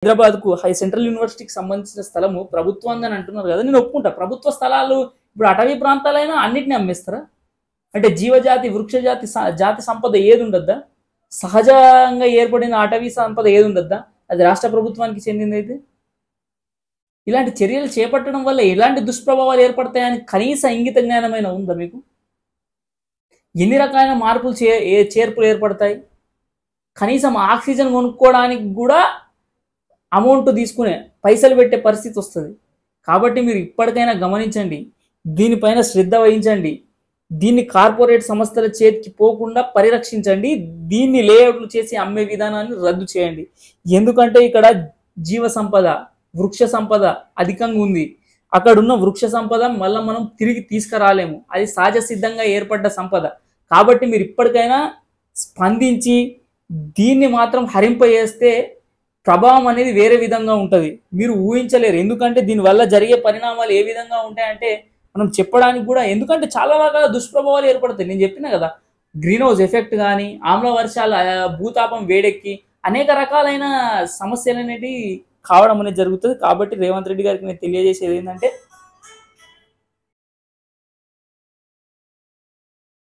హైదరాబాద్కు సెంట్రల్ యూనివర్సిటీకి సంబంధించిన స్థలము ప్రభుత్వాన్ని అని అంటున్నారు కదా, నేను ఒప్పుకుంటా. ప్రభుత్వ స్థలాలు ఇప్పుడు అటవీ ప్రాంతాలైనా అన్నిటిని అమ్మేస్తారా? అంటే జీవజాతి వృక్షజాతి జాతి సంపద ఏది ఉండద్దా? సహజంగా ఏర్పడిన అటవీ సంపద ఏది ఉండద్దా? అది రాష్ట్ర ప్రభుత్వానికి చెందిందైతే ఇలాంటి చర్యలు చేపట్టడం వల్ల ఎలాంటి దుష్ప్రభావాలు ఏర్పడతాయని కనీస ఇంగిత జ్ఞానమైన ఉందా మీకు? ఎన్ని రకాలైన మార్పులు చేర్పులు ఏర్పడతాయి? కనీసం ఆక్సిజన్ కొనుక్కోవడానికి కూడా అమౌంట్ తీసుకునే పైసలు పెట్టే పరిస్థితి వస్తుంది. కాబట్టి మీరు ఇప్పటికైనా గమనించండి, దీనిపైన శ్రద్ధ వహించండి, దీన్ని కార్పొరేట్ సంస్థల చేతికి పోకుండా పరిరక్షించండి, దీన్ని లేఅవుట్లు చేసి అమ్మే విధానాన్ని రద్దు చేయండి. ఎందుకంటే ఇక్కడ జీవ సంపద వృక్ష సంపద అధికంగా ఉంది. అక్కడున్న వృక్ష సంపద మళ్ళీ మనం తిరిగి తీసుకురాలేము, అది సహజ సిద్ధంగా ఏర్పడ్డ సంపద. కాబట్టి మీరు ఇప్పటికైనా స్పందించి దీన్ని మాత్రం హరింపజేస్తే ప్రభావం అనేది వేరే విధంగా ఉంటుంది, మీరు ఊహించలేరు. ఎందుకంటే దీనివల్ల జరిగే పరిణామాలు ఏ విధంగా ఉంటాయంటే మనం చెప్పడానికి కూడా, ఎందుకంటే చాలా రకాల దుష్ప్రభావాలు ఏర్పడతాయి. నేను చెప్పిన కదా, గ్రీన్ హౌస్ ఎఫెక్ట్ కానీ, ఆమ్ల వర్షాలు, భూతాపం వేడెక్కి అనేక రకాలైన సమస్యలు అనేవి కావడం అనేది జరుగుతుంది. కాబట్టి రేవంత్ రెడ్డి గారికి నేను తెలియజేసేది ఏంటంటే